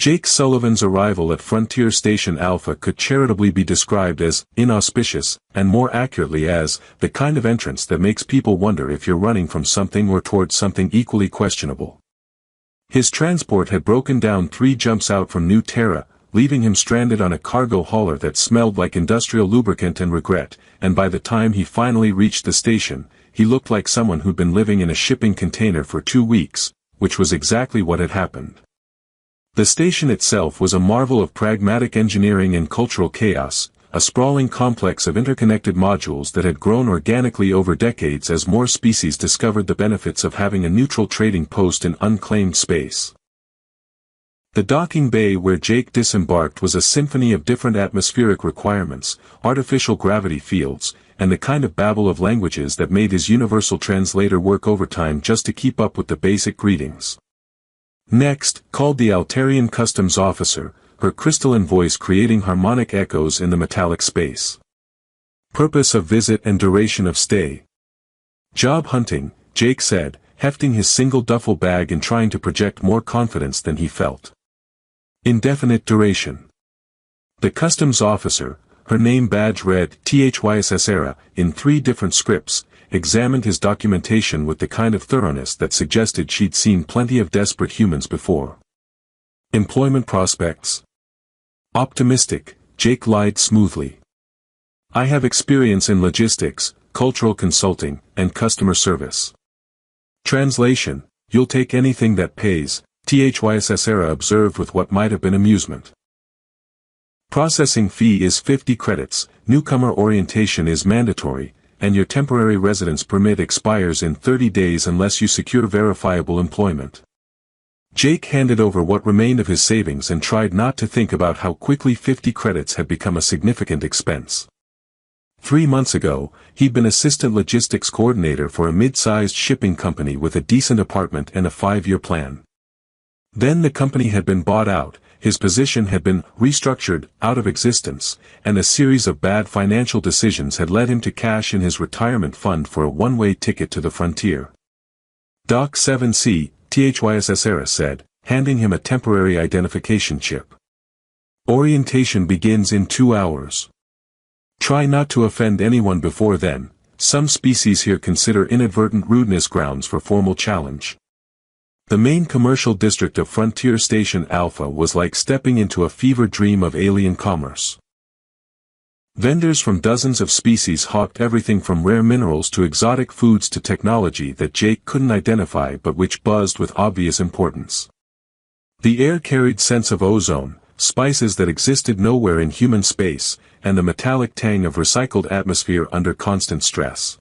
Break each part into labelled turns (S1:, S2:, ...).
S1: Jake Sullivan's arrival at Frontier Station Alpha could charitably be described as inauspicious, and more accurately as the kind of entrance that makes people wonder if you're running from something or towards something equally questionable. His transport had broken down 3 jumps out from New Terra, leaving him stranded on a cargo hauler that smelled like industrial lubricant and regret, and by the time he finally reached the station, he looked like someone who'd been living in a shipping container for 2 weeks, which was exactly what had happened. The station itself was a marvel of pragmatic engineering and cultural chaos, a sprawling complex of interconnected modules that had grown organically over decades as more species discovered the benefits of having a neutral trading post in unclaimed space. The docking bay where Jake disembarked was a symphony of different atmospheric requirements, artificial gravity fields, and the kind of babble of languages that made his universal translator work overtime just to keep up with the basic greetings. Next, called the Altarian customs officer, her crystalline voice creating harmonic echoes in the metallic space. Purpose of visit and duration of stay. Job hunting, Jake said, hefting his single duffel bag and trying to project more confidence than he felt. Indefinite duration. The customs officer, her name badge read THYSSERA, in 3 different scripts, examined his documentation with the kind of thoroughness that suggested she'd seen plenty of desperate humans before. Employment prospects. Optimistic, Jake lied smoothly. I have experience in logistics, cultural consulting, and customer service. Translation, you'll take anything that pays, THYSSERA observed with what might have been amusement. Processing fee is 50 credits, newcomer orientation is mandatory, and your temporary residence permit expires in 30 days unless you secure verifiable employment. Jake handed over what remained of his savings and tried not to think about how quickly 50 credits had become a significant expense. 3 months ago, he'd been assistant logistics coordinator for a mid-sized shipping company with a decent apartment and a 5-year plan. Then the company had been bought out, his position had been restructured out of existence, and a series of bad financial decisions had led him to cash in his retirement fund for a one-way ticket to the frontier. Doc 7C, THYSSERA said, handing him a temporary identification chip. Orientation begins in 2 hours. Try not to offend anyone before then. Some species here consider inadvertent rudeness grounds for formal challenge. The main commercial district of Frontier Station Alpha was like stepping into a fever dream of alien commerce. Vendors from dozens of species hawked everything from rare minerals to exotic foods to technology that Jake couldn't identify but which buzzed with obvious importance. The air carried scents of ozone, spices that existed nowhere in human space, and the metallic tang of recycled atmosphere under constant stress.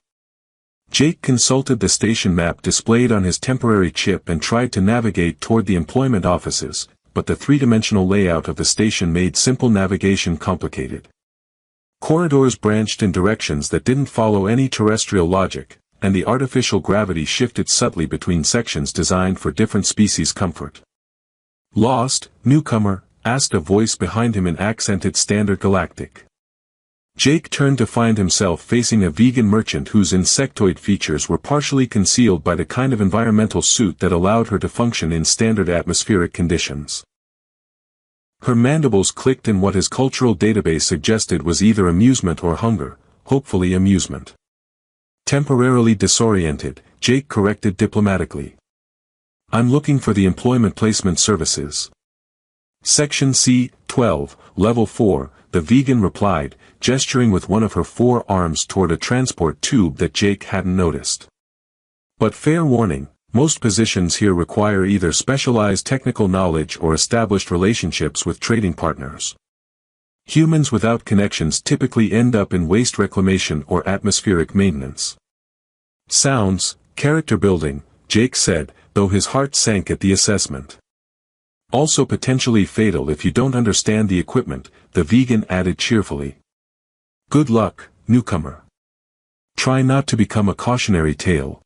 S1: Jake consulted the station map displayed on his temporary chip and tried to navigate toward the employment offices, but the 3-dimensional layout of the station made simple navigation complicated. Corridors branched in directions that didn't follow any terrestrial logic, and the artificial gravity shifted subtly between sections designed for different species' comfort. Lost, newcomer? Asked a voice behind him in accented Standard Galactic. Jake turned to find himself facing a vegan merchant whose insectoid features were partially concealed by the kind of environmental suit that allowed her to function in standard atmospheric conditions. Her mandibles clicked in what his cultural database suggested was either amusement or hunger, hopefully amusement. Temporarily disoriented, Jake corrected diplomatically. I'm looking for the employment placement services. Section C, 12, Level 4, the vegan replied, gesturing with one of her 4 arms toward a transport tube that Jake hadn't noticed. But fair warning, most positions here require either specialized technical knowledge or established relationships with trading partners. Humans without connections typically end up in waste reclamation or atmospheric maintenance. Sounds, character building, Jake said, though his heart sank at the assessment. Also potentially fatal if you don't understand the equipment, the vegan added cheerfully. Good luck, newcomer. Try not to become a cautionary tale.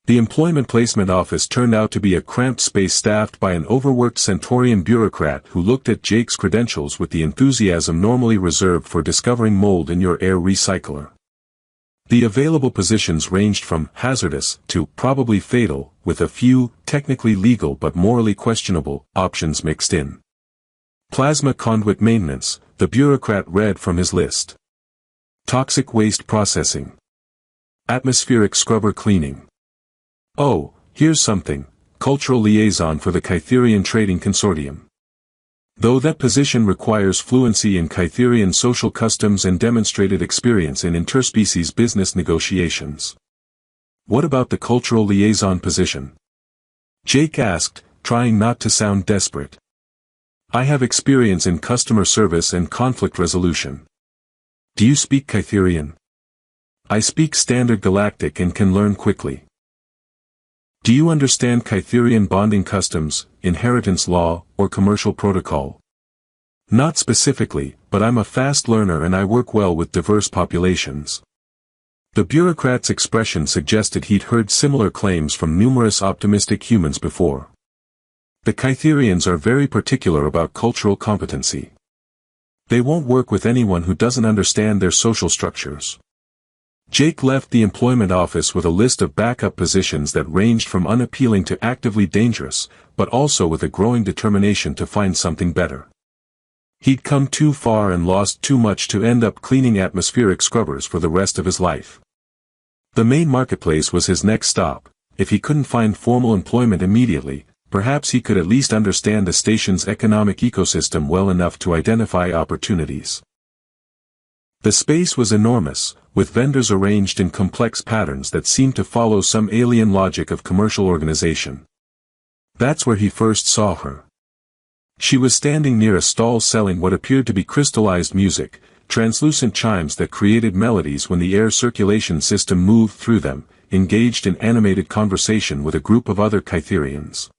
S1: The employment placement office turned out to be a cramped space staffed by an overworked Centaurian bureaucrat who looked at Jake's credentials with the enthusiasm normally reserved for discovering mold in your air recycler. The available positions ranged from hazardous to probably fatal, with a few, technically legal but morally questionable, options mixed in. Plasma conduit maintenance, the bureaucrat read from his list. Toxic waste processing. Atmospheric scrubber cleaning. Oh, here's something, cultural liaison for the Kytherian Trading Consortium. Though that position requires fluency in Kytherian social customs and demonstrated experience in interspecies business negotiations. What about the cultural liaison position? Jake asked, trying not to sound desperate. I have experience in customer service and conflict resolution. Do you speak Kytherian? I speak Standard Galactic and can learn quickly. Do you understand Kytherian bonding customs, inheritance law, or commercial protocol? Not specifically, but I'm a fast learner and I work well with diverse populations. The bureaucrat's expression suggested he'd heard similar claims from numerous optimistic humans before. The Kytherians are very particular about cultural competency. They won't work with anyone who doesn't understand their social structures. Jake left the employment office with a list of backup positions that ranged from unappealing to actively dangerous, but also with a growing determination to find something better. He'd come too far and lost too much to end up cleaning atmospheric scrubbers for the rest of his life. The main marketplace was his next stop. If he couldn't find formal employment immediately, perhaps he could at least understand the station's economic ecosystem well enough to identify opportunities. The space was enormous, with vendors arranged in complex patterns that seemed to follow some alien logic of commercial organization. That's where he first saw her. She was standing near a stall selling what appeared to be crystallized music, translucent chimes that created melodies when the air circulation system moved through them, engaged in animated conversation with a group of other Kytherians.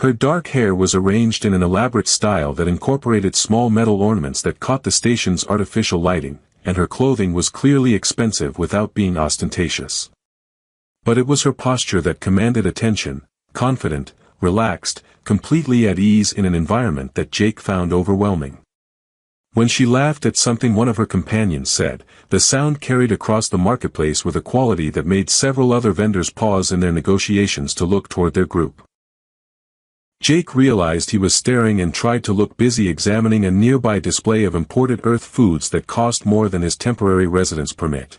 S1: Her dark hair was arranged in an elaborate style that incorporated small metal ornaments that caught the station's artificial lighting, and her clothing was clearly expensive without being ostentatious. But it was her posture that commanded attention, confident, relaxed, completely at ease in an environment that Jake found overwhelming. When she laughed at something one of her companions said, the sound carried across the marketplace with a quality that made several other vendors pause in their negotiations to look toward their group. Jake realized he was staring and tried to look busy examining a nearby display of imported Earth foods that cost more than his temporary residence permit.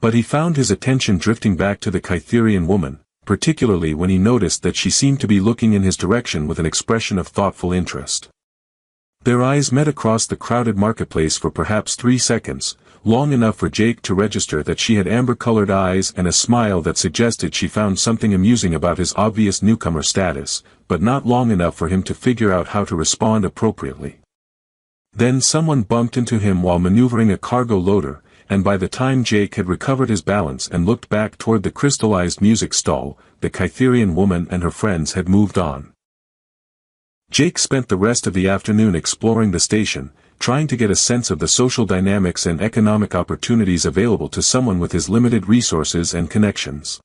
S1: But he found his attention drifting back to the Kytherian woman, particularly when he noticed that she seemed to be looking in his direction with an expression of thoughtful interest. Their eyes met across the crowded marketplace for perhaps 3 seconds, long enough for Jake to register that she had amber-colored eyes and a smile that suggested she found something amusing about his obvious newcomer status, but not long enough for him to figure out how to respond appropriately. Then someone bumped into him while maneuvering a cargo loader, and by the time Jake had recovered his balance and looked back toward the crystallized music stall, the Kytherian woman and her friends had moved on. Jake spent the rest of the afternoon exploring the station, trying to get a sense of the social dynamics and economic opportunities available to someone with his limited resources and connections.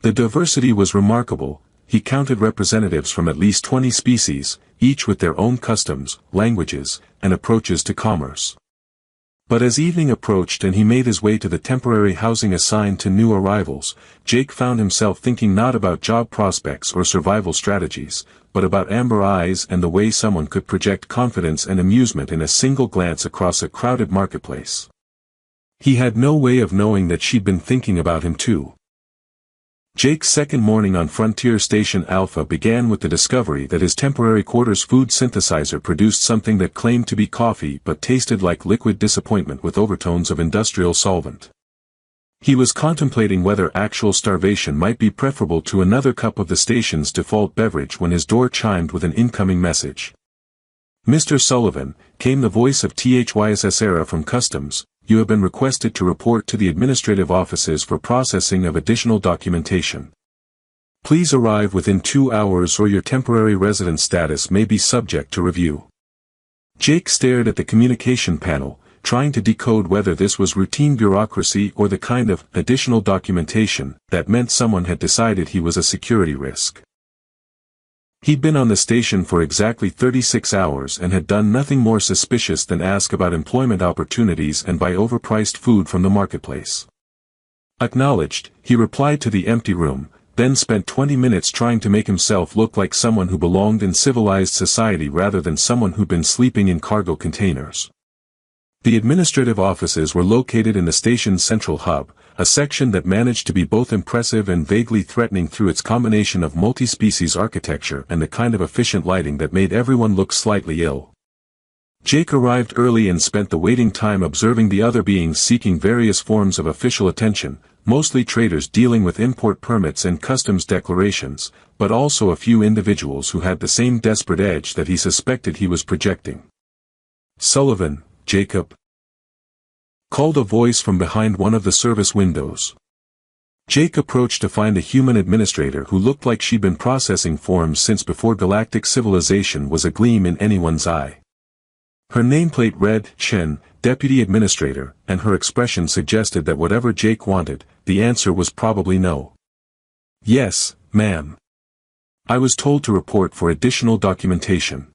S1: The diversity was remarkable. He counted representatives from at least 20 species, each with their own customs, languages, and approaches to commerce. But as evening approached and he made his way to the temporary housing assigned to new arrivals, Jake found himself thinking not about job prospects or survival strategies, but about amber eyes and the way someone could project confidence and amusement in a single glance across a crowded marketplace. He had no way of knowing that she'd been thinking about him too. Jake's second morning on Frontier Station Alpha began with the discovery that his temporary quarters food synthesizer produced something that claimed to be coffee but tasted like liquid disappointment with overtones of industrial solvent. He was contemplating whether actual starvation might be preferable to another cup of the station's default beverage when his door chimed with an incoming message. "Mr. Sullivan," came the voice of THYSS from Customs, "you have been requested to report to the administrative offices for processing of additional documentation. Please arrive within 2 hours or your temporary residence status may be subject to review." Jake stared at the communication panel, trying to decode whether this was routine bureaucracy or the kind of additional documentation that meant someone had decided he was a security risk. He'd been on the station for exactly 36 hours and had done nothing more suspicious than ask about employment opportunities and buy overpriced food from the marketplace. Acknowledged, he replied to the empty room, then spent 20 minutes trying to make himself look like someone who belonged in civilized society rather than someone who'd been sleeping in cargo containers. The administrative offices were located in the station's central hub, a section that managed to be both impressive and vaguely threatening through its combination of multi-species architecture and the kind of efficient lighting that made everyone look slightly ill. Jake arrived early and spent the waiting time observing the other beings seeking various forms of official attention, mostly traders dealing with import permits and customs declarations, but also a few individuals who had the same desperate edge that he suspected he was projecting. "Sullivan, Jacob," called a voice from behind one of the service windows. Jake approached to find a human administrator who looked like she'd been processing forms since before galactic civilization was a gleam in anyone's eye. Her nameplate read, Chen, Deputy Administrator, and her expression suggested that whatever Jake wanted, the answer was probably no. "Yes, ma'am. I was told to report for additional documentation."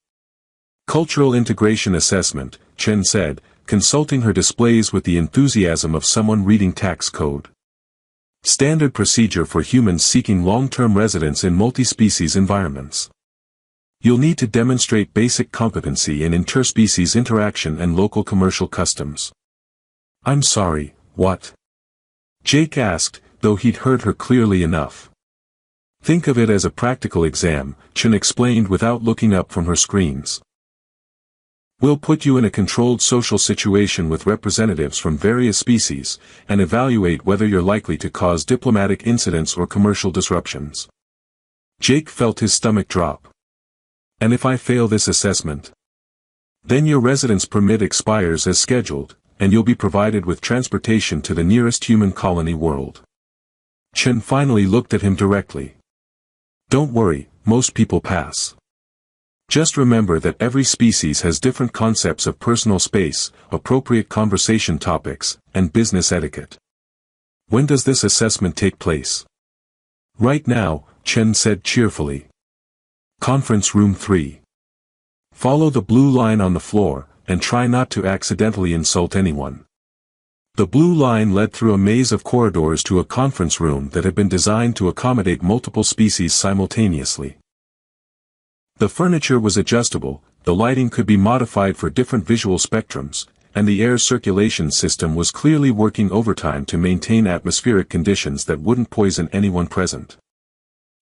S1: "Cultural Integration Assessment," Chen said, consulting her displays with the enthusiasm of someone reading tax code. "Standard procedure for humans seeking long-term residence in multi-species environments. You'll need to demonstrate basic competency in interspecies interaction and local commercial customs." "I'm sorry, what?" Jake asked, though he'd heard her clearly enough. "Think of it as a practical exam," Chen explained without looking up from her screens. "We'll put you in a controlled social situation with representatives from various species, and evaluate whether you're likely to cause diplomatic incidents or commercial disruptions." Jake felt his stomach drop. "And if I fail this assessment? Then your residence permit expires as scheduled, and you'll be provided with transportation to the nearest human colony world." Chen finally looked at him directly. "Don't worry, most people pass. Just remember that every species has different concepts of personal space, appropriate conversation topics, and business etiquette." "When does this assessment take place?" "Right now," Chen said cheerfully. "Conference Room 3. Follow the blue line on the floor, and try not to accidentally insult anyone." The blue line led through a maze of corridors to a conference room that had been designed to accommodate multiple species simultaneously. The furniture was adjustable, the lighting could be modified for different visual spectrums, and the air circulation system was clearly working overtime to maintain atmospheric conditions that wouldn't poison anyone present.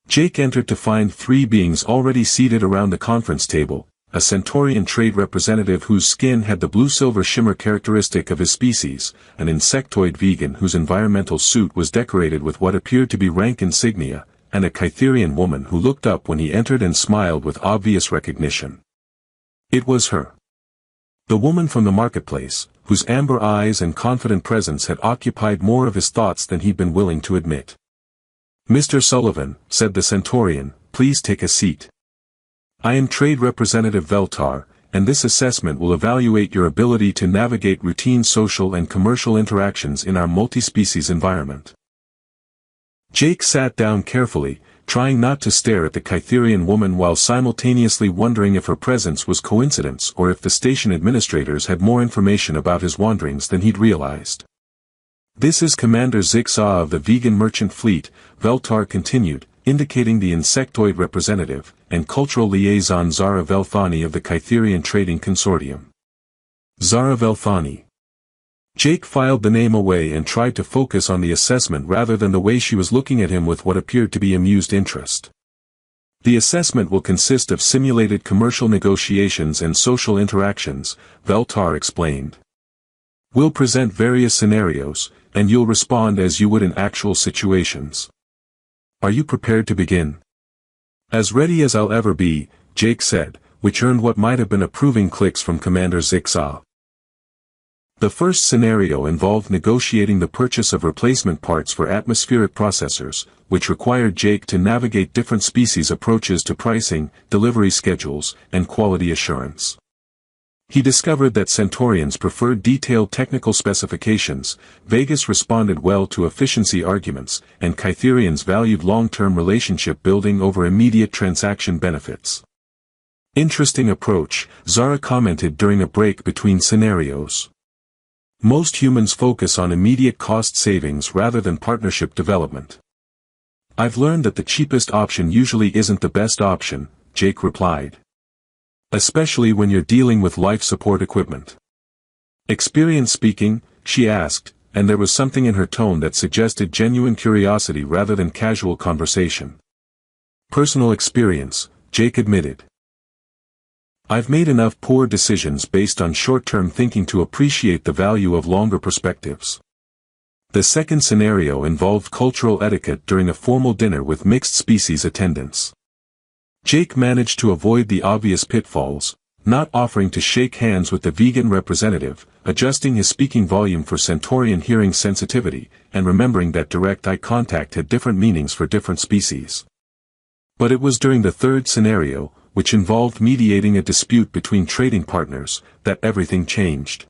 S1: Jake entered to find 3 beings already seated around the conference table, a Centaurian trade representative whose skin had the blue-silver shimmer characteristic of his species, an insectoid vegan whose environmental suit was decorated with what appeared to be rank insignia, and a Kytherian woman who looked up when he entered and smiled with obvious recognition. It was her. The woman from the marketplace, whose amber eyes and confident presence had occupied more of his thoughts than he'd been willing to admit. "Mr. Sullivan," said the Centaurian, "please take a seat. I am Trade Representative Veltar, and this assessment will evaluate your ability to navigate routine social and commercial interactions in our multi-species environment." Jake sat down carefully, trying not to stare at the Kytherian woman while simultaneously wondering if her presence was coincidence or if the station administrators had more information about his wanderings than he'd realized. "This is Commander Zigsaw of the Vegan Merchant Fleet," Veltar continued, indicating the insectoid representative, and cultural liaison Zara Velthani of the Kytherian Trading Consortium. Zara Velthani. Jake filed the name away and tried to focus on the assessment rather than the way she was looking at him with what appeared to be amused interest. "The assessment will consist of simulated commercial negotiations and social interactions," Veltar explained. "We'll present various scenarios, and you'll respond as you would in actual situations. Are you prepared to begin?" "As ready as I'll ever be," Jake said, which earned what might have been approving clicks from Commander Zigsaw. The first scenario involved negotiating the purchase of replacement parts for atmospheric processors, which required Jake to navigate different species approaches to pricing, delivery schedules, and quality assurance. He discovered that Centaurians preferred detailed technical specifications, Vegas responded well to efficiency arguments, and Kytherians valued long-term relationship building over immediate transaction benefits. Interesting approach, Zara commented during a break between scenarios. Most humans focus on immediate cost savings rather than partnership development. I've learned that the cheapest option usually isn't the best option, Jake replied. Especially when you're dealing with life support equipment. Experience speaking, she asked, and there was something in her tone that suggested genuine curiosity rather than casual conversation. Personal experience, Jake admitted. I've made enough poor decisions based on short-term thinking to appreciate the value of longer perspectives. The second scenario involved cultural etiquette during a formal dinner with mixed-species attendants. Jake managed to avoid the obvious pitfalls, not offering to shake hands with the vegan representative, adjusting his speaking volume for Centaurian hearing sensitivity, and remembering that direct eye contact had different meanings for different species. But it was during the third scenario, which involved mediating a dispute between trading partners, that everything changed.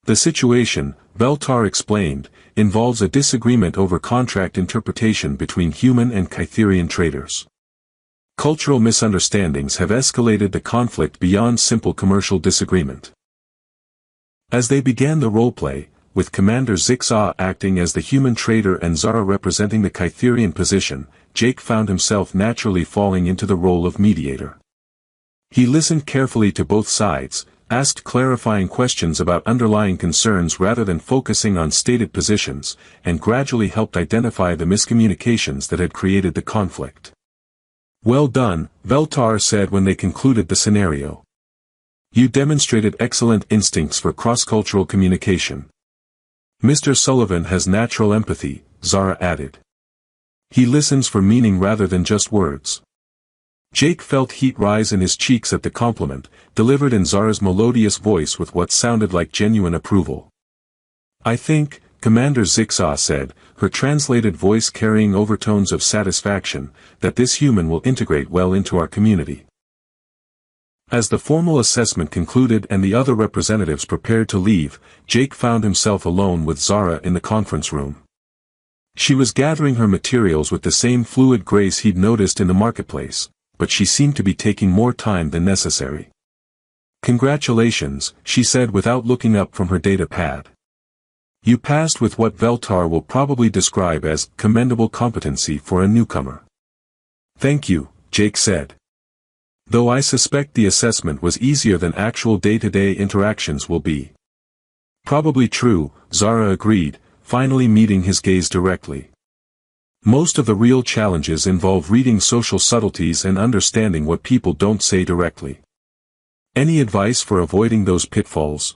S1: The situation, Veltar explained, involves a disagreement over contract interpretation between human and Kytherian traders. Cultural misunderstandings have escalated the conflict beyond simple commercial disagreement. As they began the roleplay, with Commander Zixaw acting as the human trader and Zara representing the Kytherian position, Jake found himself naturally falling into the role of mediator. He listened carefully to both sides, asked clarifying questions about underlying concerns rather than focusing on stated positions, and gradually helped identify the miscommunications that had created the conflict. Well done, Veltar said when they concluded the scenario. You demonstrated excellent instincts for cross-cultural communication. Mr. Sullivan has natural empathy, Zara added. He listens for meaning rather than just words. Jake felt heat rise in his cheeks at the compliment, delivered in Zara's melodious voice with what sounded like genuine approval. I think, Commander Zixaw said, her translated voice carrying overtones of satisfaction, that this human will integrate well into our community. As the formal assessment concluded and the other representatives prepared to leave, Jake found himself alone with Zara in the conference room. She was gathering her materials with the same fluid grace he'd noticed in the marketplace, but she seemed to be taking more time than necessary. Congratulations, she said without looking up from her data pad. You passed with what Veltar will probably describe as commendable competency for a newcomer. Thank you, Jake said. Though I suspect the assessment was easier than actual day-to-day interactions will be. Probably true, Zara agreed, finally meeting his gaze directly. Most of the real challenges involve reading social subtleties and understanding what people don't say directly. Any advice for avoiding those pitfalls?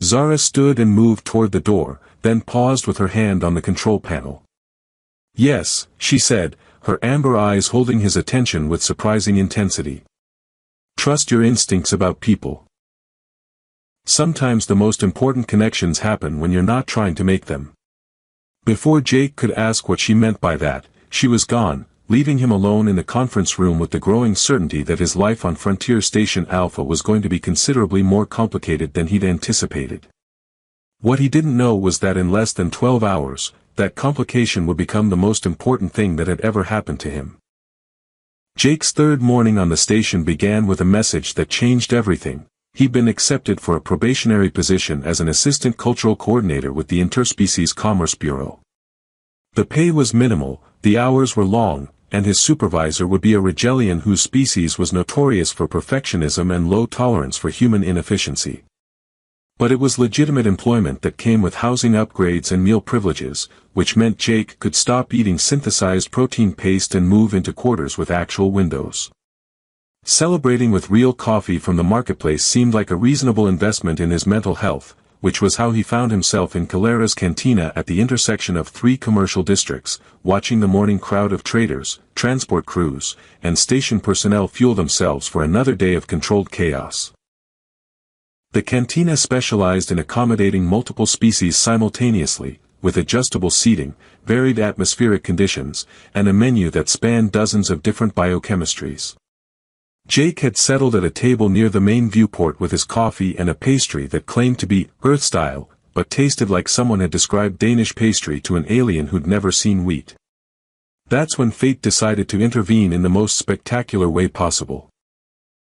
S1: Zara stood and moved toward the door, then paused with her hand on the control panel. Yes, she said, her amber eyes holding his attention with surprising intensity. Trust your instincts about people. Sometimes the most important connections happen when you're not trying to make them. Before Jake could ask what she meant by that, she was gone, leaving him alone in the conference room with the growing certainty that his life on Frontier Station Alpha was going to be considerably more complicated than he'd anticipated. What he didn't know was that in less than 12 hours, that complication would become the most important thing that had ever happened to him. Jake's third morning on the station began with a message that changed everything. He'd been accepted for a probationary position as an assistant cultural coordinator with the Interspecies Commerce Bureau. The pay was minimal, the hours were long, and his supervisor would be a Rigelian whose species was notorious for perfectionism and low tolerance for human inefficiency. But it was legitimate employment that came with housing upgrades and meal privileges, which meant Jake could stop eating synthesized protein paste and move into quarters with actual windows. Celebrating with real coffee from the marketplace seemed like a reasonable investment in his mental health, which was how he found himself in Calera's cantina at the intersection of 3 commercial districts, watching the morning crowd of traders, transport crews, and station personnel fuel themselves for another day of controlled chaos. The cantina specialized in accommodating multiple species simultaneously, with adjustable seating, varied atmospheric conditions, and a menu that spanned dozens of different biochemistries. Jake had settled at a table near the main viewport with his coffee and a pastry that claimed to be Earth-style, but tasted like someone had described Danish pastry to an alien who'd never seen wheat. That's when fate decided to intervene in the most spectacular way possible.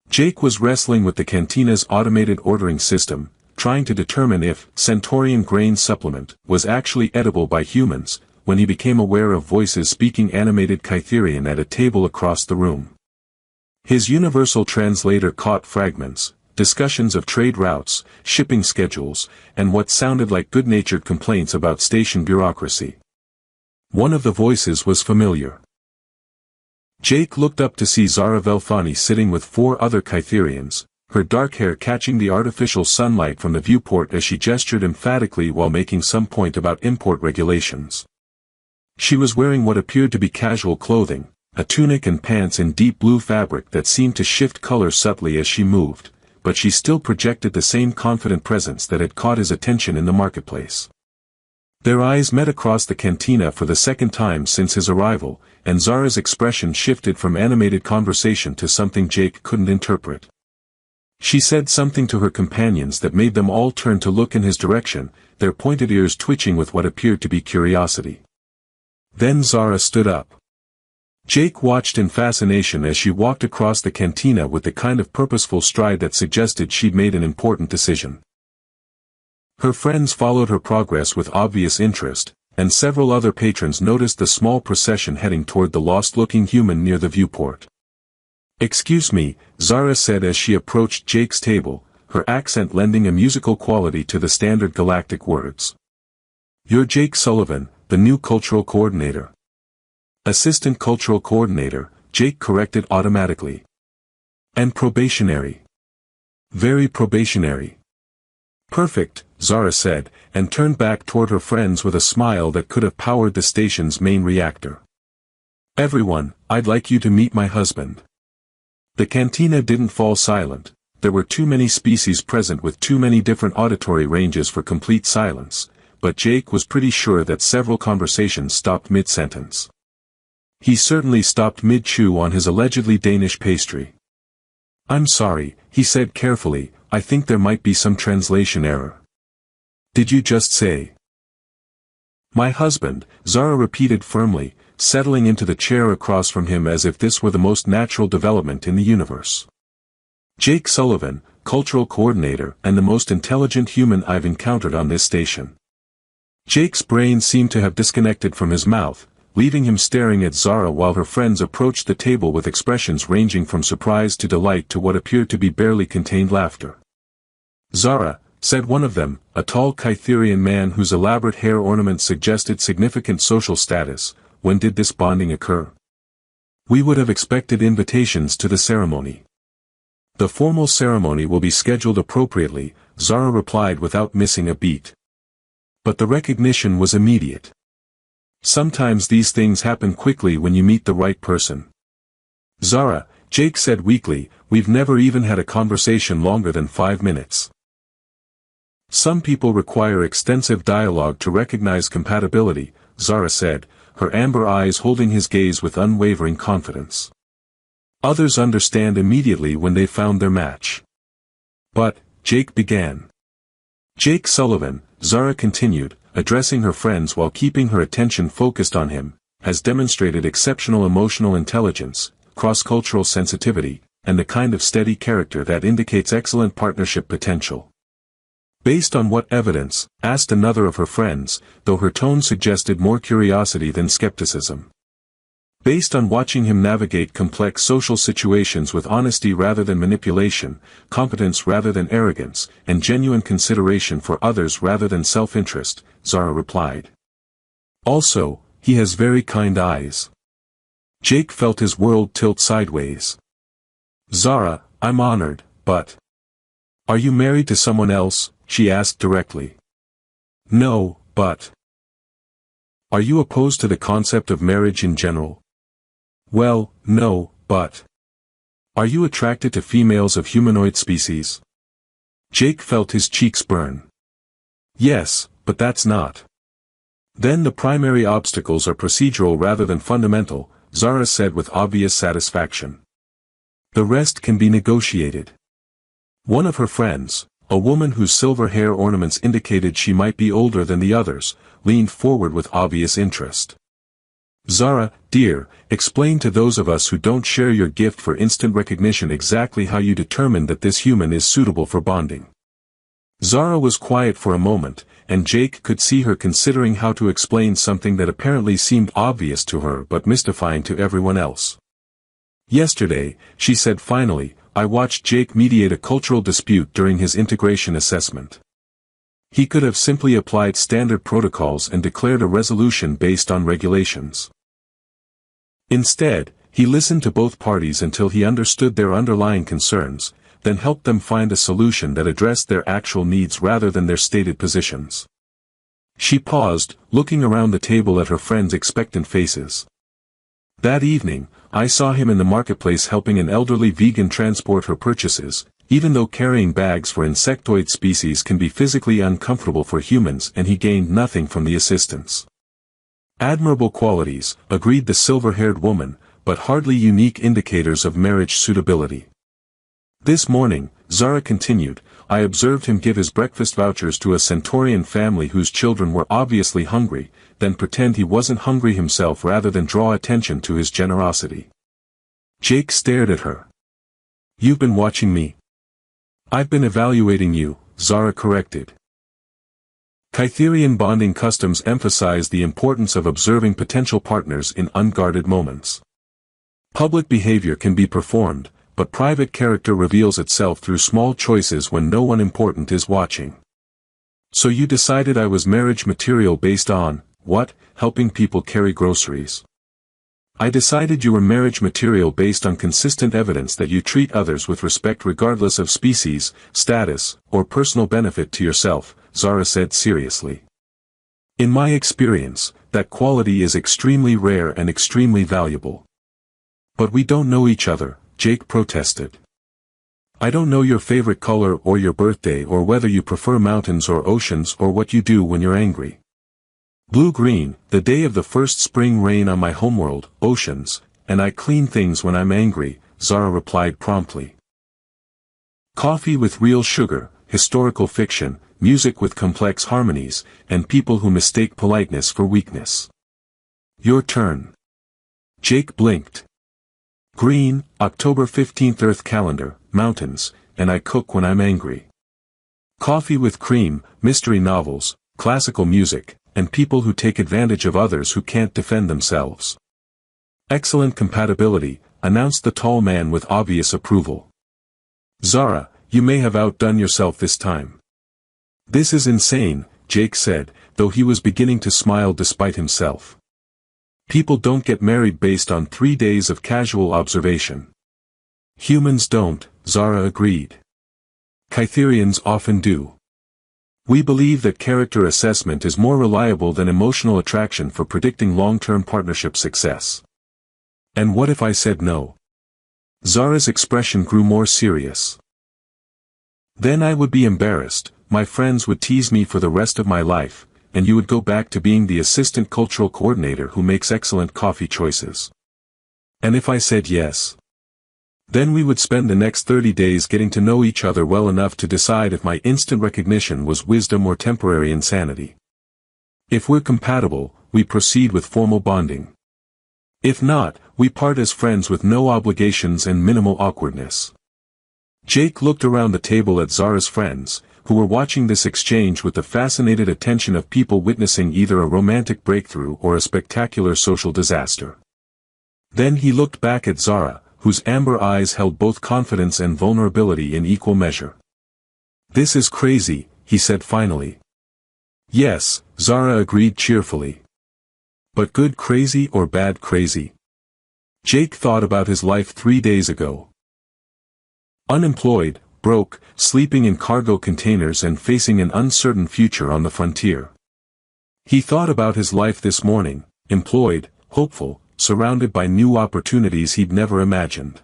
S1: Jake was wrestling with the cantina's automated ordering system, trying to determine if Centaurian grain supplement was actually edible by humans, when he became aware of voices speaking animated Kytherian at a table across the room. His universal translator caught fragments, discussions of trade routes, shipping schedules, and what sounded like good-natured complaints about station bureaucracy. One of the voices was familiar. Jake looked up to see Zara Velfani sitting with 4 other Kytherians, her dark hair catching the artificial sunlight from the viewport as she gestured emphatically while making some point about import regulations. She was wearing what appeared to be casual clothing, a tunic and pants in deep blue fabric that seemed to shift color subtly as she moved, but she still projected the same confident presence that had caught his attention in the marketplace. Their eyes met across the cantina for the second time since his arrival, and Zara's expression shifted from animated conversation to something Jake couldn't interpret. She said something to her companions that made them all turn to look in his direction, their pointed ears twitching with what appeared to be curiosity. Then Zara stood up. Jake watched in fascination as she walked across the cantina with the kind of purposeful stride that suggested she'd made an important decision. Her friends followed her progress with obvious interest, and several other patrons noticed the small procession heading toward the lost-looking human near the viewport. "Excuse me," Zara said as she approached Jake's table, her accent lending a musical quality to the standard Galactic words. "You're Jake Sullivan, the new cultural coordinator." "Assistant cultural coordinator," Jake corrected automatically. "And probationary." "Very probationary." "Perfect," Zara said, and turned back toward her friends with a smile that could have powered the station's main reactor. "Everyone, I'd like you to meet my husband." The cantina didn't fall silent. There were too many species present with too many different auditory ranges for complete silence, but Jake was pretty sure that several conversations stopped mid-sentence. He certainly stopped mid-chew on his allegedly Danish pastry. "I'm sorry," he said carefully, "I think there might be some translation error." "Did you just say?" "My husband," Zara repeated firmly, settling into the chair across from him as if this were the most natural development in the universe. "Jake Sullivan, cultural coordinator and the most intelligent human I've encountered on this station." Jake's brain seemed to have disconnected from his mouth, leaving him staring at Zara while her friends approached the table with expressions ranging from surprise to delight to what appeared to be barely contained laughter. "Zara," said one of them, a tall Kytherian man whose elaborate hair ornaments suggested significant social status, "when did this bonding occur? We would have expected invitations to the ceremony." "The formal ceremony will be scheduled appropriately," Zara replied without missing a beat. But the recognition was immediate. "Sometimes these things happen quickly when you meet the right person." "Zara," Jake said weakly, "we've never even had a conversation longer than 5 minutes." "Some people require extensive dialogue to recognize compatibility," Zara said, her amber eyes holding his gaze with unwavering confidence. "Others understand immediately when they found their match." "But," Jake began. "Jake Sullivan," Zara continued, addressing her friends while keeping her attention focused on him, "has demonstrated exceptional emotional intelligence, cross-cultural sensitivity, and the kind of steady character that indicates excellent partnership potential." "Based on what evidence?" asked another of her friends, though her tone suggested more curiosity than skepticism. "Based on watching him navigate complex social situations with honesty rather than manipulation, competence rather than arrogance, and genuine consideration for others rather than self-interest," Zara replied. "Also, he has very kind eyes." Jake felt his world tilt sideways. "Zara, I'm honored, but... Are you married to someone else?" she asked directly. "No, but... Are you opposed to the concept of marriage in general?" "Well, no, but... Are you attracted to females of humanoid species?" Jake felt his cheeks burn. "Yes, but that's not." "Then the primary obstacles are procedural rather than fundamental," Zara said with obvious satisfaction. The rest can be negotiated. One of her friends, a woman whose silver hair ornaments indicated she might be older than the others, leaned forward with obvious interest. Zara, dear, explain to those of us who don't share your gift for instant recognition exactly how you determined that this human is suitable for bonding. Zara was quiet for a moment, and Jake could see her considering how to explain something that apparently seemed obvious to her but mystifying to everyone else. Yesterday, she said finally, I watched Jake mediate a cultural dispute during his integration assessment. He could have simply applied standard protocols and declared a resolution based on regulations. Instead, he listened to both parties until he understood their underlying concerns, then helped them find a solution that addressed their actual needs rather than their stated positions. She paused, looking around the table at her friends' expectant faces. That evening, I saw him in the marketplace helping an elderly vegan transport her purchases, even though carrying bags for insectoid species can be physically uncomfortable for humans, and he gained nothing from the assistance. Admirable qualities, agreed the silver-haired woman, but hardly unique indicators of marriage suitability. This morning, Zara continued, I observed him give his breakfast vouchers to a Centaurian family whose children were obviously hungry, then pretend he wasn't hungry himself rather than draw attention to his generosity. Jake stared at her. You've been watching me. I've been evaluating you, Zara corrected. Kytherian bonding customs emphasize the importance of observing potential partners in unguarded moments. Public behavior can be performed, but private character reveals itself through small choices when no one important is watching. So you decided I was marriage material based on, what, helping people carry groceries? I decided you were marriage material based on consistent evidence that you treat others with respect regardless of species, status, or personal benefit to yourself, Zara said seriously. In my experience, that quality is extremely rare and extremely valuable. But we don't know each other, Jake protested. I don't know your favorite color or your birthday or whether you prefer mountains or oceans or what you do when you're angry. Blue-green, the day of the first spring rain on my homeworld, oceans, and I clean things when I'm angry, Zara replied promptly. Coffee with real sugar, historical fiction, music with complex harmonies, and people who mistake politeness for weakness. Your turn. Jake blinked. Green, October 15th Earth calendar, mountains, and I cook when I'm angry. Coffee with cream, mystery novels, classical music, and people who take advantage of others who can't defend themselves. Excellent compatibility, announced the tall man with obvious approval. Zara, you may have outdone yourself this time. This is insane, Jake said, though he was beginning to smile despite himself. People don't get married based on 3 days of casual observation. Humans don't, Zara agreed. Kytherians often do. We believe that character assessment is more reliable than emotional attraction for predicting long-term partnership success. And what if I said no? Zara's expression grew more serious. Then I would be embarrassed, my friends would tease me for the rest of my life, and you would go back to being the assistant cultural coordinator who makes excellent coffee choices. And if I said yes? Then we would spend the next 30 days getting to know each other well enough to decide if my instant recognition was wisdom or temporary insanity. If we're compatible, we proceed with formal bonding. If not, we part as friends with no obligations and minimal awkwardness. Jake looked around the table at Zara's friends, who were watching this exchange with the fascinated attention of people witnessing either a romantic breakthrough or a spectacular social disaster. Then he looked back at Zara, whose amber eyes held both confidence and vulnerability in equal measure. This is crazy, he said finally. Yes, Zara agreed cheerfully. But good crazy or bad crazy? Jake thought about his life 3 days ago. Unemployed, broke, sleeping in cargo containers and facing an uncertain future on the frontier. He thought about his life this morning, employed, hopeful, surrounded by new opportunities he'd never imagined.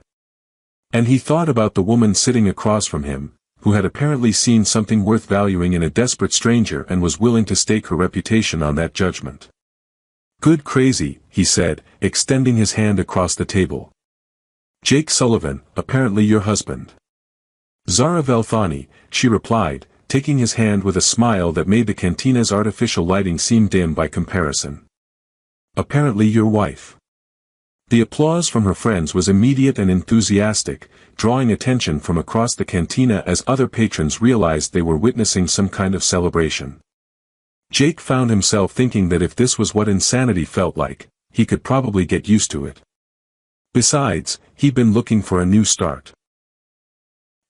S1: And he thought about the woman sitting across from him, who had apparently seen something worth valuing in a desperate stranger and was willing to stake her reputation on that judgment. Good crazy, he said, extending his hand across the table. Jake Sullivan, apparently your husband. Zara Velthani, she replied, taking his hand with a smile that made the cantina's artificial lighting seem dim by comparison. Apparently your wife. The applause from her friends was immediate and enthusiastic, drawing attention from across the cantina as other patrons realized they were witnessing some kind of celebration. Jake found himself thinking that if this was what insanity felt like, he could probably get used to it. Besides, he'd been looking for a new start.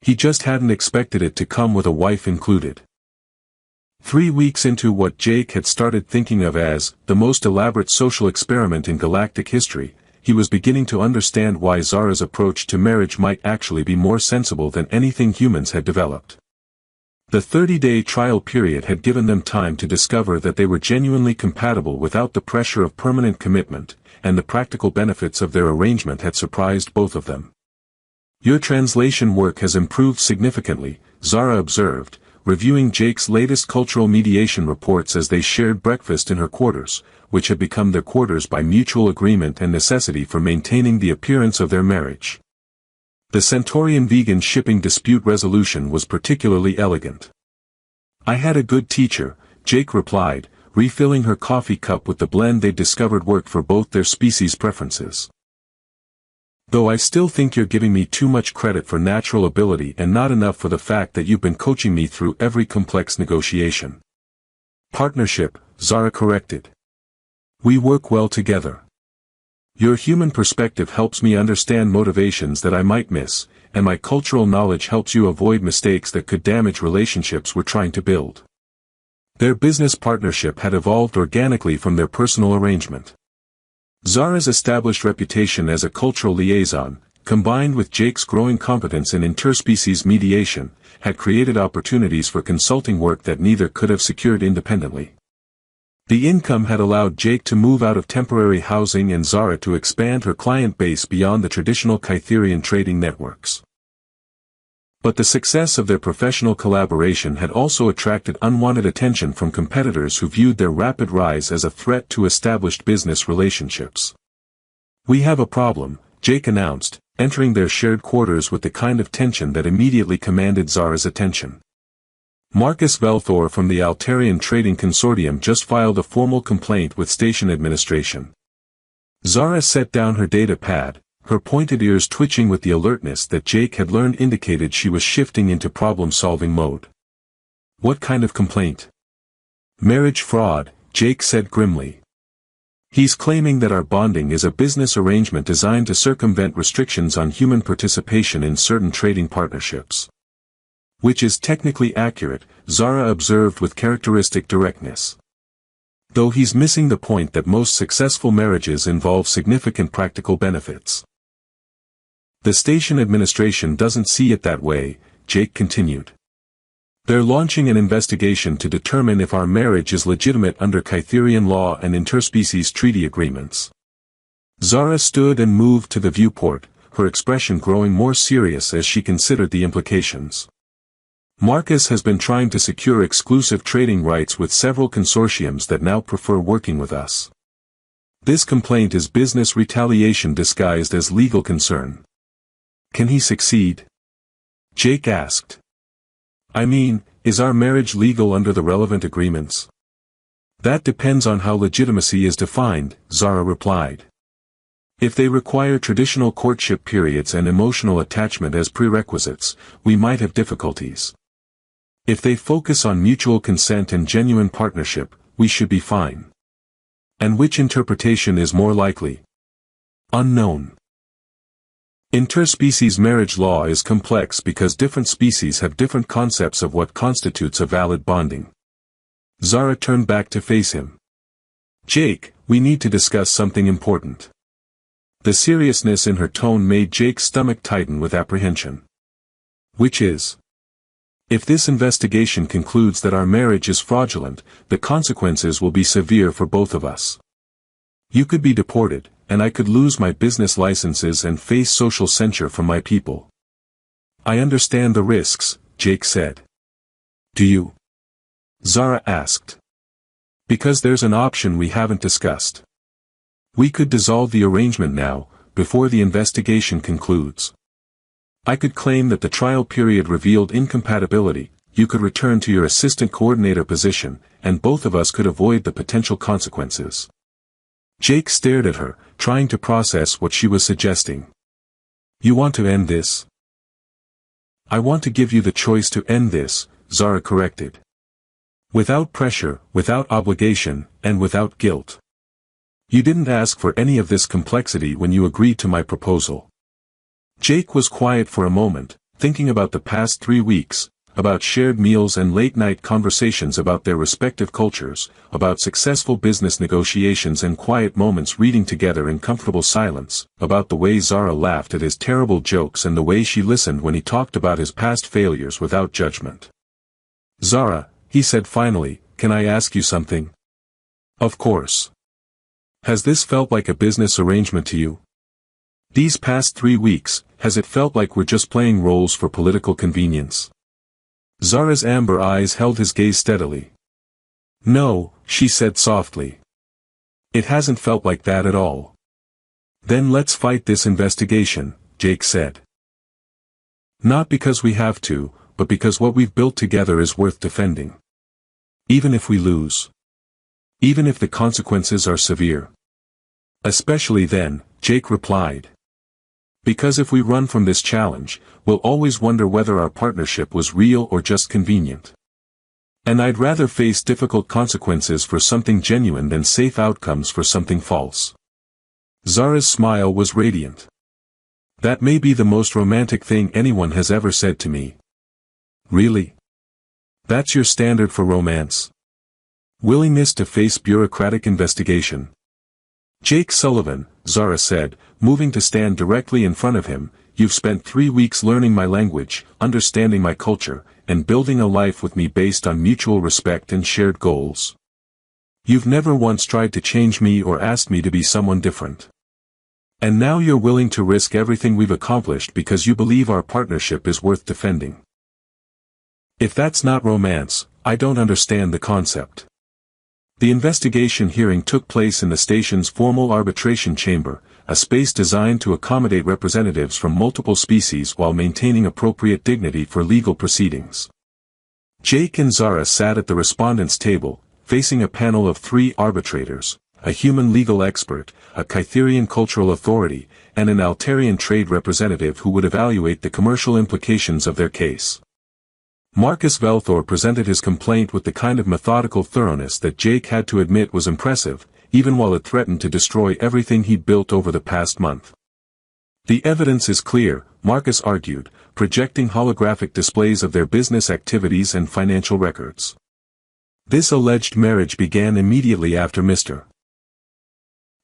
S1: He just hadn't expected it to come with a wife included. 3 weeks into what Jake had started thinking of as the most elaborate social experiment in galactic history, he was beginning to understand why Zara's approach to marriage might actually be more sensible than anything humans had developed. The 30-day trial period had given them time to discover that they were genuinely compatible without the pressure of permanent commitment, and the practical benefits of their arrangement had surprised both of them. Your translation work has improved significantly, Zara observed, reviewing Jake's latest cultural mediation reports as they shared breakfast in her quarters, which had become their quarters by mutual agreement and necessity for maintaining the appearance of their marriage. The Centaurian vegan shipping dispute resolution was particularly elegant. I had a good teacher, Jake replied, refilling her coffee cup with the blend they'd discovered worked for both their species' preferences. Though I still think you're giving me too much credit for natural ability and not enough for the fact that you've been coaching me through every complex negotiation. Partnership, Zara corrected. We work well together. Your human perspective helps me understand motivations that I might miss, and my cultural knowledge helps you avoid mistakes that could damage relationships we're trying to build. Their business partnership had evolved organically from their personal arrangement. Zara's established reputation as a cultural liaison, combined with Jake's growing competence in interspecies mediation, had created opportunities for consulting work that neither could have secured independently. The income had allowed Jake to move out of temporary housing and Zara to expand her client base beyond the traditional Kytherian trading networks. But the success of their professional collaboration had also attracted unwanted attention from competitors who viewed their rapid rise as a threat to established business relationships. We have a problem, Jake announced, entering their shared quarters with the kind of tension that immediately commanded Zara's attention. Marcus Velthor from the Altarian Trading Consortium just filed a formal complaint with station administration. Zara set down her data pad, her pointed ears twitching with the alertness that Jake had learned indicated she was shifting into problem-solving mode. What kind of complaint? Marriage fraud, Jake said grimly. He's claiming that our bonding is a business arrangement designed to circumvent restrictions on human participation in certain trading partnerships. Which is technically accurate, Zara observed with characteristic directness. Though he's missing the point that most successful marriages involve significant practical benefits. The station administration doesn't see it that way, Jake continued. They're launching an investigation to determine if our marriage is legitimate under Kytherian law and interspecies treaty agreements. Zara stood and moved to the viewport, her expression growing more serious as she considered the implications. Marcus has been trying to secure exclusive trading rights with several consortiums that now prefer working with us. This complaint is business retaliation disguised as legal concern. Can he succeed? Jake asked. I mean, is our marriage legal under the relevant agreements? That depends on how legitimacy is defined, Zara replied. If they require traditional courtship periods and emotional attachment as prerequisites, we might have difficulties. If they focus on mutual consent and genuine partnership, we should be fine. And which interpretation is more likely? Unknown. Interspecies marriage law is complex because different species have different concepts of what constitutes a valid bonding. Zara turned back to face him. Jake, we need to discuss something important. The seriousness in her tone made Jake's stomach tighten with apprehension. Which is? If this investigation concludes that our marriage is fraudulent, the consequences will be severe for both of us. You could be deported, and I could lose my business licenses and face social censure from my people. I understand the risks, Jake said. Do you? Zara asked. Because there's an option we haven't discussed. We could dissolve the arrangement now, before the investigation concludes. I could claim that the trial period revealed incompatibility, you could return to your assistant coordinator position, and both of us could avoid the potential consequences. Jake stared at her, trying to process what she was suggesting. You want to end this? I want to give you the choice to end this, Zara corrected. Without pressure, without obligation, and without guilt. You didn't ask for any of this complexity when you agreed to my proposal. Jake was quiet for a moment, thinking about the past 3 weeks, about shared meals and late-night conversations about their respective cultures, about successful business negotiations and quiet moments reading together in comfortable silence, about the way Zara laughed at his terrible jokes and the way she listened when he talked about his past failures without judgment. Zara, he said finally, can I ask you something? Of course. Has this felt like a business arrangement to you? These past 3 weeks, has it felt like we're just playing roles for political convenience? Zara's amber eyes held his gaze steadily. No, she said softly. It hasn't felt like that at all. Then let's fight this investigation, Jake said. Not because we have to, but because what we've built together is worth defending. Even if we lose. Even if the consequences are severe. Especially then, Jake replied. Because if we run from this challenge, we'll always wonder whether our partnership was real or just convenient. And I'd rather face difficult consequences for something genuine than safe outcomes for something false. Zara's smile was radiant. That may be the most romantic thing anyone has ever said to me. Really? That's your standard for romance? Willingness to face bureaucratic investigation. Jake Sullivan, Zara said, moving to stand directly in front of him, you've spent 3 weeks learning my language, understanding my culture, and building a life with me based on mutual respect and shared goals. You've never once tried to change me or asked me to be someone different. And now you're willing to risk everything we've accomplished because you believe our partnership is worth defending. If that's not romance, I don't understand the concept. The investigation hearing took place in the station's formal arbitration chamber, a space designed to accommodate representatives from multiple species while maintaining appropriate dignity for legal proceedings. Jake and Zara sat at the respondents' table, facing a panel of 3 arbitrators, a human legal expert, a Kytherian cultural authority, and an Altarian trade representative who would evaluate the commercial implications of their case. Marcus Velthor presented his complaint with the kind of methodical thoroughness that Jake had to admit was impressive, even while it threatened to destroy everything he'd built over the past month. The evidence is clear, Marcus argued, projecting holographic displays of their business activities and financial records. This alleged marriage began immediately after Mr.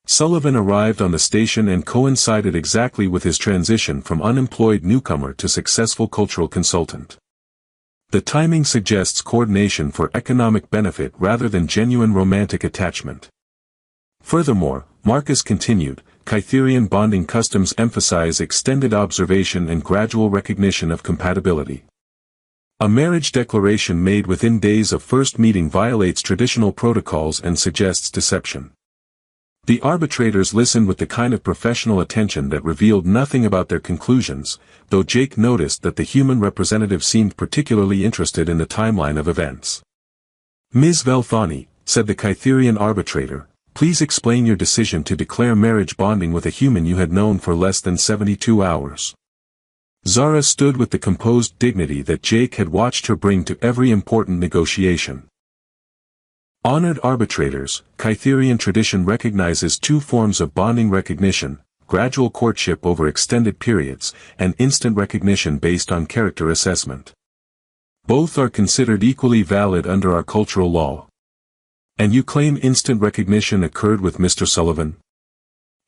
S1: Sullivan arrived on the station and coincided exactly with his transition from unemployed newcomer to successful cultural consultant. The timing suggests coordination for economic benefit rather than genuine romantic attachment. Furthermore, Marcus continued, Kytherian bonding customs emphasize extended observation and gradual recognition of compatibility. A marriage declaration made within days of first meeting violates traditional protocols and suggests deception. The arbitrators listened with the kind of professional attention that revealed nothing about their conclusions, though Jake noticed that the human representative seemed particularly interested in the timeline of events. Ms. Velthani, said the Kytherian arbitrator, please explain your decision to declare marriage bonding with a human you had known for less than 72 hours. Zara stood with the composed dignity that Jake had watched her bring to every important negotiation. Honored arbitrators, Kytherian tradition recognizes 2 forms of bonding recognition, gradual courtship over extended periods, and instant recognition based on character assessment. Both are considered equally valid under our cultural law. And you claim instant recognition occurred with Mr. Sullivan?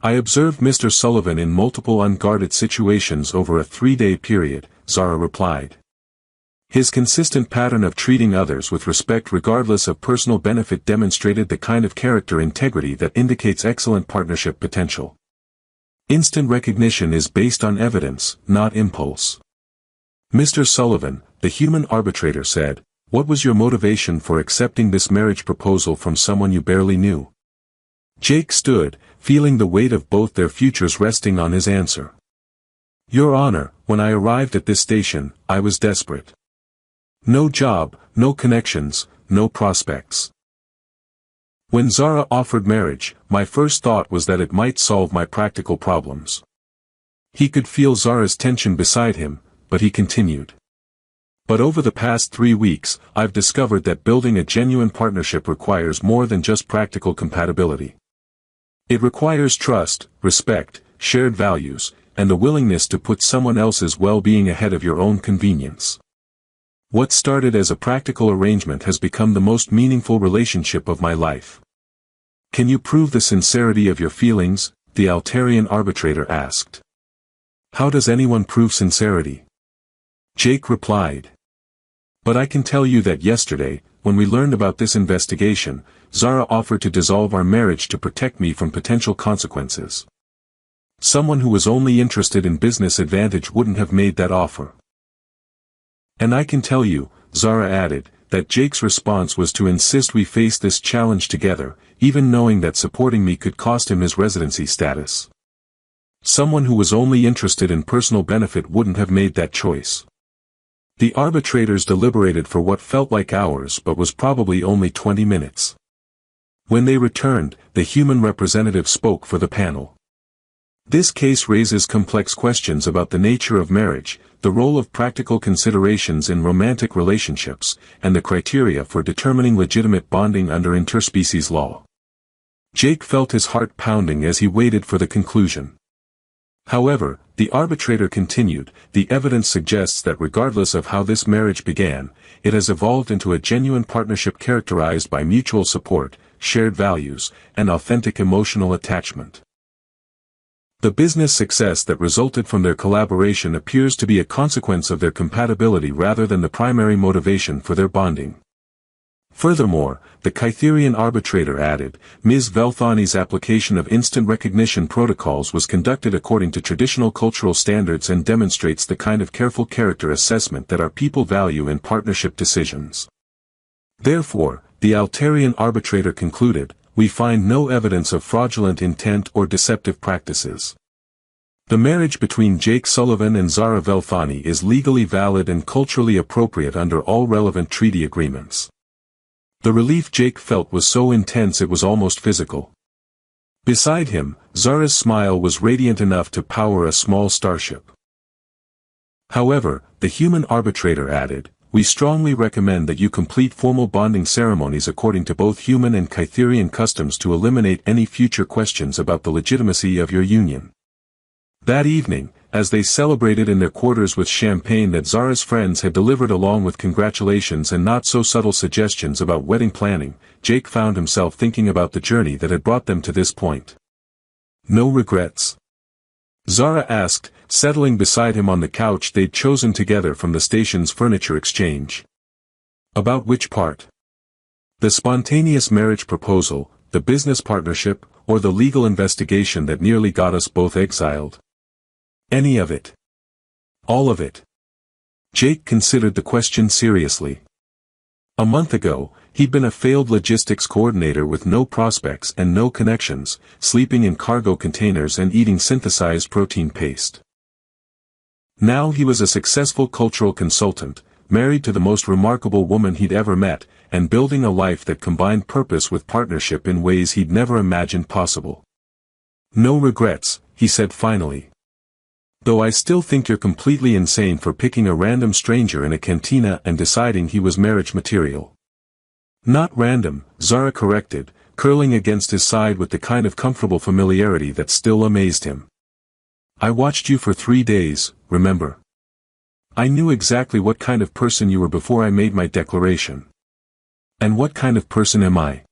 S1: I observed Mr. Sullivan in multiple unguarded situations over a 3-day period, Zara replied. His consistent pattern of treating others with respect regardless of personal benefit demonstrated the kind of character integrity that indicates excellent partnership potential. Instant recognition is based on evidence, not impulse. Mr. Sullivan, the human arbitrator said, what was your motivation for accepting this marriage proposal from someone you barely knew? Jake stood, feeling the weight of both their futures resting on his answer. Your Honor, when I arrived at this station, I was desperate. No job, no connections, no prospects. When Zara offered marriage, my first thought was that it might solve my practical problems. He could feel Zara's tension beside him, but he continued. But over the past 3 weeks, I've discovered that building a genuine partnership requires more than just practical compatibility. It requires trust, respect, shared values, and the willingness to put someone else's well-being ahead of your own convenience. What started as a practical arrangement has become the most meaningful relationship of my life. Can you prove the sincerity of your feelings? The Altarian arbitrator asked. How does anyone prove sincerity? Jake replied. But I can tell you that yesterday, when we learned about this investigation, Zara offered to dissolve our marriage to protect me from potential consequences. Someone who was only interested in business advantage wouldn't have made that offer. And I can tell you, Zara added, that Jake's response was to insist we face this challenge together, even knowing that supporting me could cost him his residency status. Someone who was only interested in personal benefit wouldn't have made that choice. The arbitrators deliberated for what felt like hours but was probably only 20 minutes. When they returned, the human representative spoke for the panel. This case raises complex questions about the nature of marriage, the role of practical considerations in romantic relationships, and the criteria for determining legitimate bonding under interspecies law. Jake felt his heart pounding as he waited for the conclusion. However, the arbitrator continued, the evidence suggests that regardless of how this marriage began, it has evolved into a genuine partnership characterized by mutual support, shared values, and authentic emotional attachment. The business success that resulted from their collaboration appears to be a consequence of their compatibility rather than the primary motivation for their bonding. Furthermore, the Kytherian arbitrator added, Ms. Velthani's application of instant recognition protocols was conducted according to traditional cultural standards and demonstrates the kind of careful character assessment that our people value in partnership decisions. Therefore, the Altarian arbitrator concluded, we find no evidence of fraudulent intent or deceptive practices. The marriage between Jake Sullivan and Zara Velthani is legally valid and culturally appropriate under all relevant treaty agreements. The relief Jake felt was so intense it was almost physical. Beside him, Zara's smile was radiant enough to power a small starship. However, the human arbitrator added, we strongly recommend that you complete formal bonding ceremonies according to both human and Kytherian customs to eliminate any future questions about the legitimacy of your union. That evening, as they celebrated in their quarters with champagne that Zara's friends had delivered along with congratulations and not so subtle suggestions about wedding planning, Jake found himself thinking about the journey that had brought them to this point. No regrets? Zara asked, settling beside him on the couch they'd chosen together from the station's furniture exchange. About which part? The spontaneous marriage proposal, the business partnership, or the legal investigation that nearly got us both exiled? Any of it. All of it. Jake considered the question seriously. A month ago, he'd been a failed logistics coordinator with no prospects and no connections, sleeping in cargo containers and eating synthesized protein paste. Now he was a successful cultural consultant, married to the most remarkable woman he'd ever met, and building a life that combined purpose with partnership in ways he'd never imagined possible. No regrets, he said finally. Though I still think you're completely insane for picking a random stranger in a cantina and deciding he was marriage material. Not random, Zara corrected, curling against his side with the kind of comfortable familiarity that still amazed him. I watched you for 3 days, remember? I knew exactly what kind of person you were before I made my declaration. And what kind of person am I?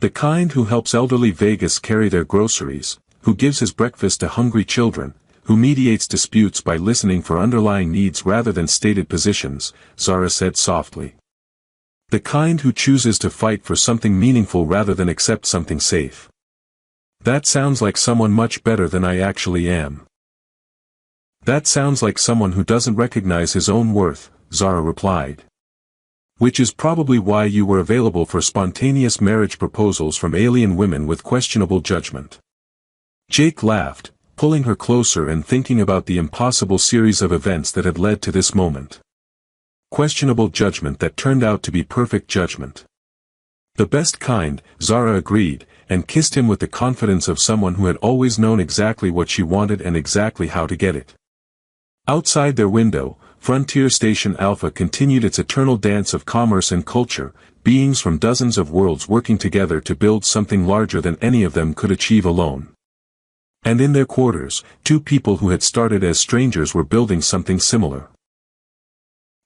S1: The kind who helps elderly Vegas carry their groceries, who gives his breakfast to hungry children, who mediates disputes by listening for underlying needs rather than stated positions, Zara said softly. The kind who chooses to fight for something meaningful rather than accept something safe. That sounds like someone much better than I actually am. That sounds like someone who doesn't recognize his own worth, Zara replied. Which is probably why you were available for spontaneous marriage proposals from alien women with questionable judgment. Jake laughed, pulling her closer and thinking about the impossible series of events that had led to this moment. Questionable judgment that turned out to be perfect judgment. The best kind, Zara agreed, and kissed him with the confidence of someone who had always known exactly what she wanted and exactly how to get it. Outside their window, Frontier Station Alpha continued its eternal dance of commerce and culture, beings from dozens of worlds working together to build something larger than any of them could achieve alone. And in their quarters, two people who had started as strangers were building something similar.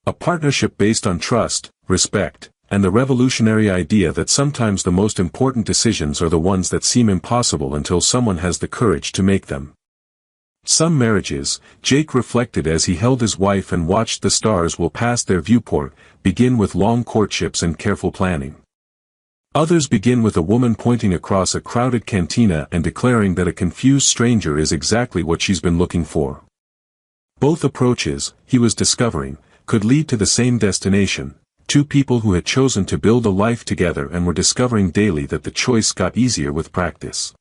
S1: A partnership based on trust, respect, and the revolutionary idea that sometimes the most important decisions are the ones that seem impossible until someone has the courage to make them. Some marriages, Jake reflected as he held his wife and watched the stars will pass their viewport, begin with long courtships and careful planning. Others begin with a woman pointing across a crowded cantina and declaring that a confused stranger is exactly what she's been looking for. Both approaches, he was discovering, could lead to the same destination, two people who had chosen to build a life together and were discovering daily that the choice got easier with practice.